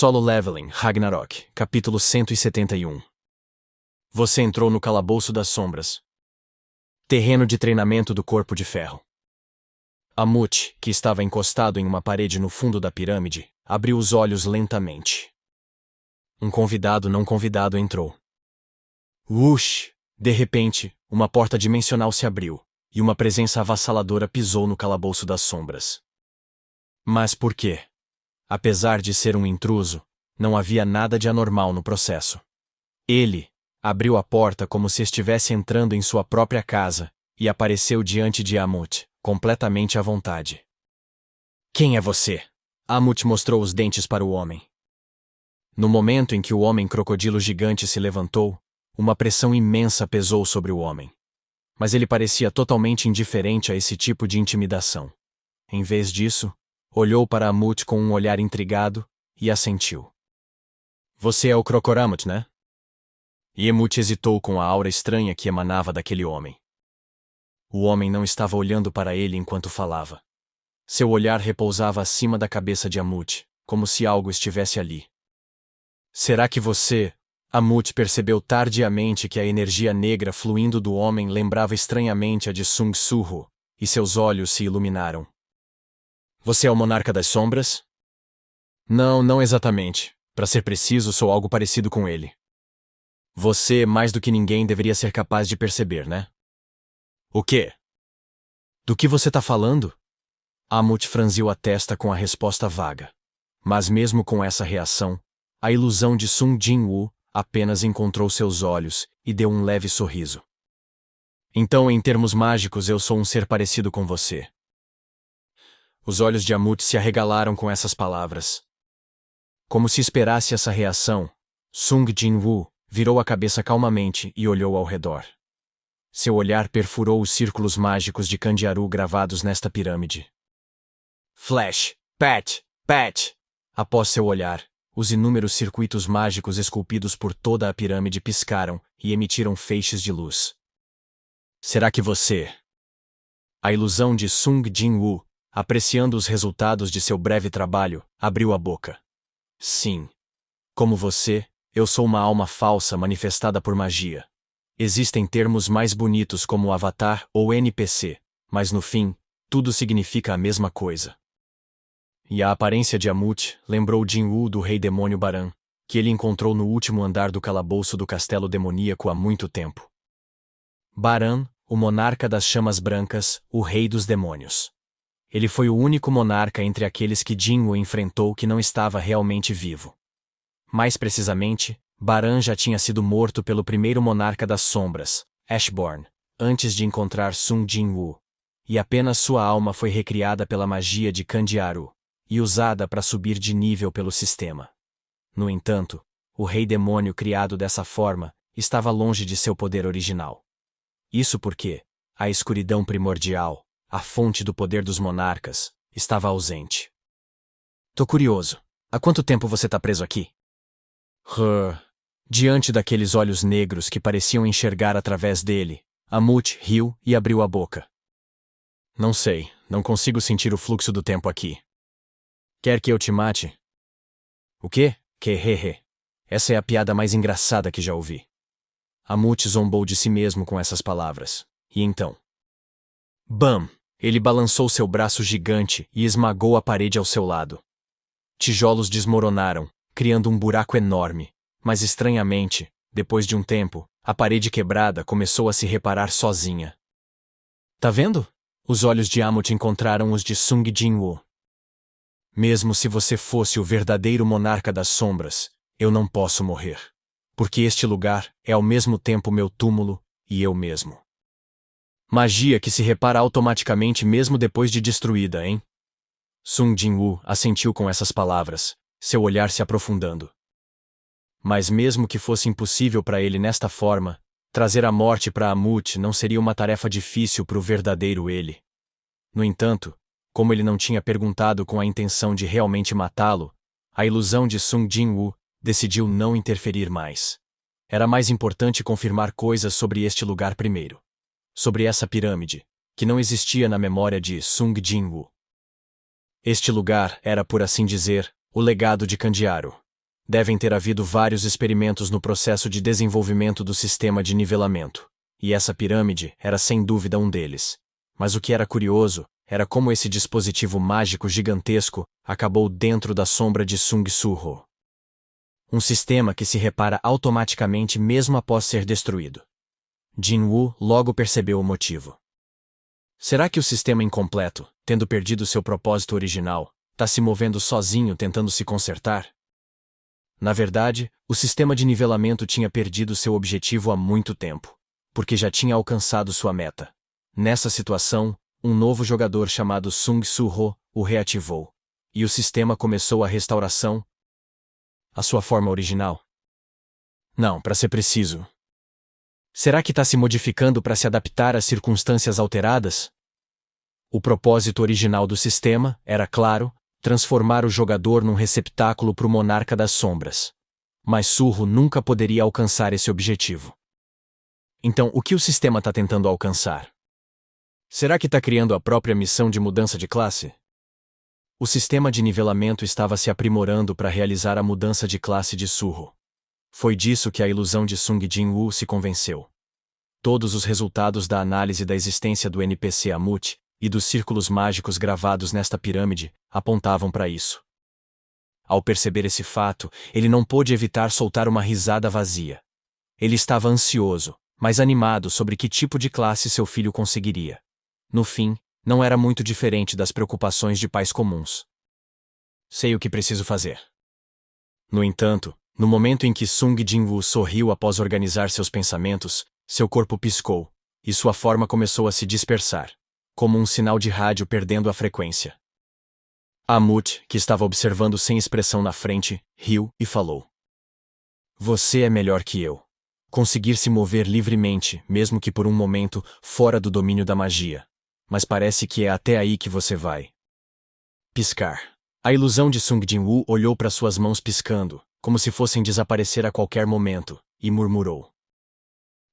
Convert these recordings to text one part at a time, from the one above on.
Solo Leveling, Ragnarok, capítulo 171. Você entrou no calabouço das sombras. Terreno de treinamento do Corpo de Ferro. Amut, que estava encostado em uma parede no fundo da pirâmide, abriu os olhos lentamente. Um convidado não convidado entrou. Whoosh! De repente, uma porta dimensional se abriu, e uma presença avassaladora pisou no calabouço das sombras. Mas por quê? Apesar de ser um intruso, não havia nada de anormal no processo. Ele abriu a porta como se estivesse entrando em sua própria casa e apareceu diante de Amut, completamente à vontade. Quem é você? Amut mostrou os dentes para o homem. No momento em que o homem crocodilo gigante se levantou, uma pressão imensa pesou sobre o homem. Mas ele parecia totalmente indiferente a esse tipo de intimidação. Em vez disso, olhou para Amut com um olhar intrigado e assentiu. Você é o Crocoramut, né? E Amut hesitou com a aura estranha que emanava daquele homem. O homem não estava olhando para ele enquanto falava. Seu olhar repousava acima da cabeça de Amut, como se algo estivesse ali. Será que você... Amut percebeu tardiamente que a energia negra fluindo do homem lembrava estranhamente a de Sung Surro, e seus olhos se iluminaram. Você é o monarca das sombras? Não, não exatamente. Para ser preciso, sou algo parecido com ele. Você, mais do que ninguém, deveria ser capaz de perceber, né? O quê? Do que você tá falando? Amut franziu a testa com a resposta vaga. Mas mesmo com essa reação, a ilusão de Sung Jin-woo apenas encontrou seus olhos e deu um leve sorriso. Então, em termos mágicos, eu sou um ser parecido com você. Os olhos de Amut se arregalaram com essas palavras. Como se esperasse essa reação, Sung Jin-woo virou a cabeça calmamente e olhou ao redor. Seu olhar perfurou os círculos mágicos de Candiaru gravados nesta pirâmide. Flash! Pat! Pat! Após seu olhar, os inúmeros circuitos mágicos esculpidos por toda a pirâmide piscaram e emitiram feixes de luz. Será que você... A ilusão de Sung Jin-woo, apreciando os resultados de seu breve trabalho, abriu a boca. Sim. Como você, eu sou uma alma falsa manifestada por magia. Existem termos mais bonitos como avatar ou NPC, mas no fim, tudo significa a mesma coisa. E a aparência de Amut lembrou Jin-woo do rei demônio Baran, que ele encontrou no último andar do calabouço do castelo demoníaco há muito tempo. Baran, o monarca das chamas brancas, o rei dos demônios. Ele foi o único monarca entre aqueles que Jin-woo enfrentou que não estava realmente vivo. Mais precisamente, Baran já tinha sido morto pelo primeiro monarca das sombras, Ashborn, antes de encontrar Sung Jin-woo, e apenas sua alma foi recriada pela magia de Candiaru e usada para subir de nível pelo sistema. No entanto, o rei demônio criado dessa forma estava longe de seu poder original. Isso porque a escuridão primordial, a fonte do poder dos monarcas, estava ausente. Tô curioso. Há quanto tempo você tá preso aqui? Diante daqueles olhos negros que pareciam enxergar através dele, Amut riu e abriu a boca. Não sei, não consigo sentir o fluxo do tempo aqui. Quer que eu te mate? O quê? Que. Essa é a piada mais engraçada que já ouvi. Amut zombou de si mesmo com essas palavras. E então? Bam! Ele balançou seu braço gigante e esmagou a parede ao seu lado. Tijolos desmoronaram, criando um buraco enorme, mas estranhamente, depois de um tempo, a parede quebrada começou a se reparar sozinha. Tá vendo? Os olhos de Amut encontraram os de Sung Jin-woo. Mesmo se você fosse o verdadeiro monarca das sombras, eu não posso morrer. Porque este lugar é ao mesmo tempo meu túmulo e eu mesmo. Magia que se repara automaticamente mesmo depois de destruída, hein? Sung Jin-woo assentiu com essas palavras, seu olhar se aprofundando. Mas mesmo que fosse impossível para ele nesta forma, trazer a morte para Amut não seria uma tarefa difícil para o verdadeiro ele. No entanto, como ele não tinha perguntado com a intenção de realmente matá-lo, a ilusão de Sung Jin-woo decidiu não interferir mais. Era mais importante confirmar coisas sobre este lugar primeiro. Sobre essa pirâmide, que não existia na memória de Sung Jin-woo. Este lugar era, por assim dizer, o legado de Candiaru. Devem ter havido vários experimentos no processo de desenvolvimento do sistema de nivelamento, e essa pirâmide era sem dúvida um deles. Mas o que era curioso era como esse dispositivo mágico gigantesco acabou dentro da sombra de Sung Su-ho. Um sistema que se repara automaticamente mesmo após ser destruído. Jin-woo logo percebeu o motivo. Será que o sistema incompleto, tendo perdido seu propósito original, está se movendo sozinho tentando se consertar? Na verdade, o sistema de nivelamento tinha perdido seu objetivo há muito tempo, porque já tinha alcançado sua meta. Nessa situação, um novo jogador chamado Sung Su-ho o reativou, e o sistema começou a restauração à sua forma original. Não, para ser preciso. Será que está se modificando para se adaptar às circunstâncias alteradas? O propósito original do sistema era, claro, transformar o jogador num receptáculo para o monarca das sombras. Mas Su-ho nunca poderia alcançar esse objetivo. Então, o que o sistema está tentando alcançar? Será que está criando a própria missão de mudança de classe? O sistema de nivelamento estava se aprimorando para realizar a mudança de classe de Su-ho. Foi disso que a ilusão de Sung Jin-woo se convenceu. Todos os resultados da análise da existência do NPC Amut e dos círculos mágicos gravados nesta pirâmide apontavam para isso. Ao perceber esse fato, ele não pôde evitar soltar uma risada vazia. Ele estava ansioso, mas animado sobre que tipo de classe seu filho conseguiria. No fim, não era muito diferente das preocupações de pais comuns. Sei o que preciso fazer. No entanto, no momento em que Sung Jin-woo sorriu após organizar seus pensamentos, seu corpo piscou, e sua forma começou a se dispersar, como um sinal de rádio perdendo a frequência. Amut, que estava observando sem expressão na frente, riu e falou. Você é melhor que eu. Conseguir se mover livremente, mesmo que por um momento, fora do domínio da magia. Mas parece que é até aí que você vai. Piscar. A ilusão de Sung Jin-woo olhou para suas mãos piscando, como se fossem desaparecer a qualquer momento, e murmurou.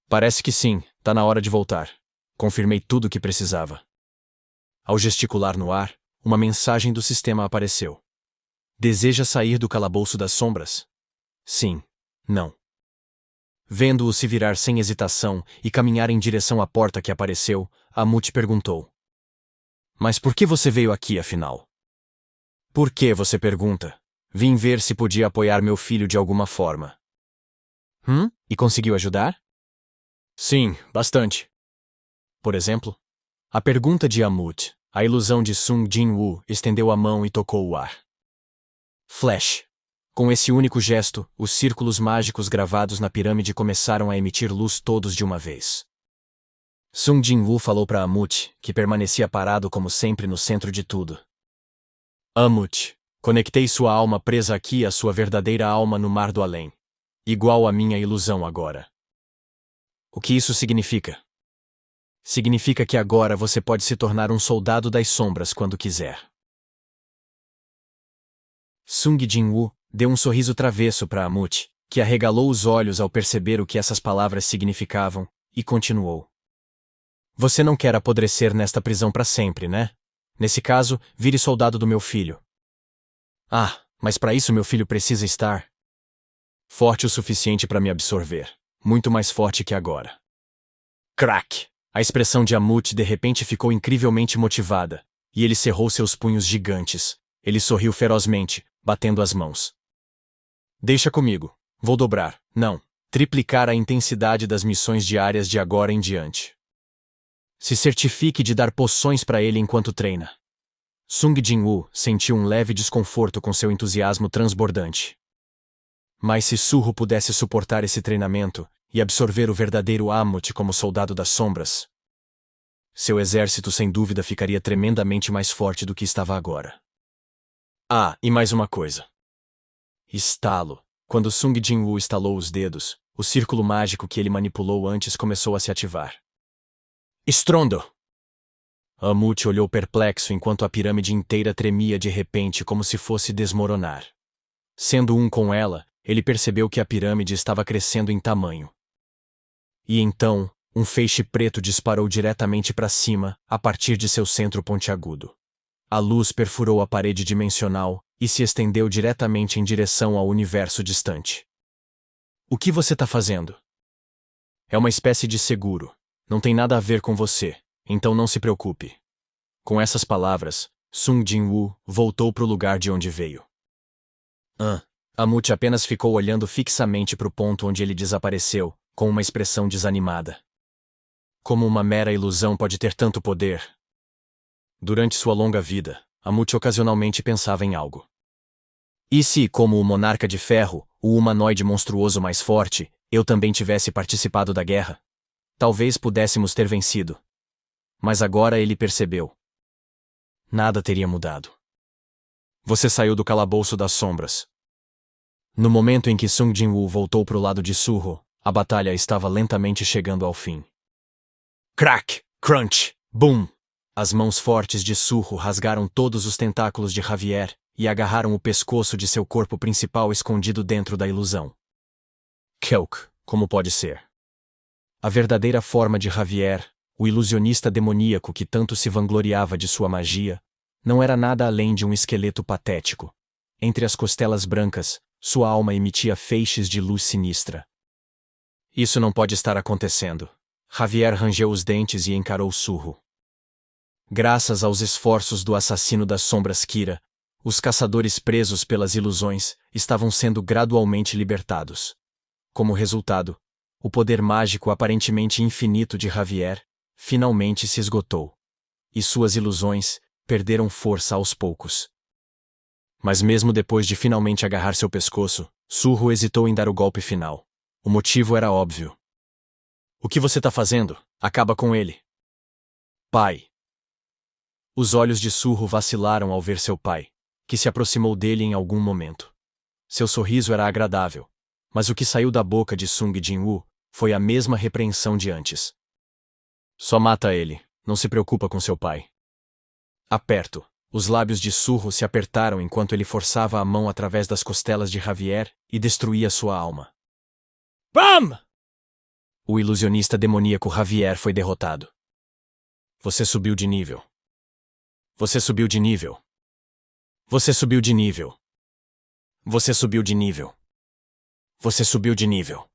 Parece que sim, tá na hora de voltar. Confirmei tudo o que precisava. Ao gesticular no ar, uma mensagem do sistema apareceu. Deseja sair do calabouço das sombras? Sim. Não. Vendo-o se virar sem hesitação e caminhar em direção à porta que apareceu, Amut perguntou. Mas por que você veio aqui, afinal? Por que, você pergunta? Vim ver se podia apoiar meu filho de alguma forma. E conseguiu ajudar? Sim, bastante. Por exemplo? A pergunta de Amut, a ilusão de Sung Jin-woo, estendeu a mão e tocou o ar. Flash. Com esse único gesto, os círculos mágicos gravados na pirâmide começaram a emitir luz todos de uma vez. Sung Jin-woo falou para Amut, que permanecia parado como sempre no centro de tudo. Amut, conectei sua alma presa aqui à sua verdadeira alma no mar do além. Igual à minha ilusão agora. O que isso significa? Significa que agora você pode se tornar um soldado das sombras quando quiser. Sung Jin-woo deu um sorriso travesso para Amut, que arregalou os olhos ao perceber o que essas palavras significavam, e continuou. Você não quer apodrecer nesta prisão para sempre, né? Nesse caso, vire soldado do meu filho. Ah, mas para isso meu filho precisa estar forte o suficiente para me absorver. Muito mais forte que agora. Crack! A expressão de Amut de repente ficou incrivelmente motivada, e ele cerrou seus punhos gigantes. Ele sorriu ferozmente, batendo as mãos. Deixa comigo. Vou dobrar, não, triplicar a intensidade das missões diárias de agora em diante. Se certifique de dar poções para ele enquanto treina. Sung Jin-woo sentiu um leve desconforto com seu entusiasmo transbordante. Mas se Su-ho pudesse suportar esse treinamento e absorver o verdadeiro Amut como soldado das sombras, seu exército sem dúvida ficaria tremendamente mais forte do que estava agora. Ah, e mais uma coisa. Estalo. Quando Sung Jin-woo estalou os dedos, o círculo mágico que ele manipulou antes começou a se ativar. Estrondo! Amut olhou perplexo enquanto a pirâmide inteira tremia de repente como se fosse desmoronar. Sendo um com ela, ele percebeu que a pirâmide estava crescendo em tamanho. E então, um feixe preto disparou diretamente para cima, a partir de seu centro pontiagudo. A luz perfurou a parede dimensional, e se estendeu diretamente em direção ao universo distante. O que você tá fazendo? É uma espécie de seguro. Não tem nada a ver com você, então não se preocupe. Com essas palavras, Sung Jin-woo voltou para o lugar de onde veio. Amut apenas ficou olhando fixamente para o ponto onde ele desapareceu, com uma expressão desanimada. Como uma mera ilusão pode ter tanto poder? Durante sua longa vida, Amut ocasionalmente pensava em algo. E se, como o monarca de ferro, o humanoide monstruoso mais forte, eu também tivesse participado da guerra? Talvez pudéssemos ter vencido. Mas agora ele percebeu. Nada teria mudado. Você saiu do calabouço das sombras. No momento em que Sung Jin-woo voltou para o lado de Suho, a batalha estava lentamente chegando ao fim. Crack! Crunch! Boom! As mãos fortes de Suho rasgaram todos os tentáculos de Javier e agarraram o pescoço de seu corpo principal escondido dentro da ilusão. Kelk, como pode ser? A verdadeira forma de Javier, o ilusionista demoníaco que tanto se vangloriava de sua magia, não era nada além de um esqueleto patético. Entre as costelas brancas, sua alma emitia feixes de luz sinistra. Isso não pode estar acontecendo. Javier rangeu os dentes e encarou Suho. Graças aos esforços do assassino das sombras Kira, os caçadores presos pelas ilusões estavam sendo gradualmente libertados. Como resultado, o poder mágico aparentemente infinito de Javier finalmente se esgotou, e suas ilusões perderam força aos poucos. Mas mesmo depois de finalmente agarrar seu pescoço, Suho hesitou em dar o golpe final. O motivo era óbvio. O que você tá fazendo? Acaba com ele. Pai. Os olhos de Suho vacilaram ao ver seu pai, que se aproximou dele em algum momento. Seu sorriso era agradável, mas o que saiu da boca de Sung Jin-woo foi a mesma repreensão de antes. Só mata ele, não se preocupa com seu pai. Aperto. Os lábios de Suho se apertaram enquanto ele forçava a mão através das costelas de Javier e destruía sua alma. BAM! O ilusionista demoníaco Javier foi derrotado. Você subiu de nível. Você subiu de nível. Você subiu de nível. Você subiu de nível. Você subiu de nível.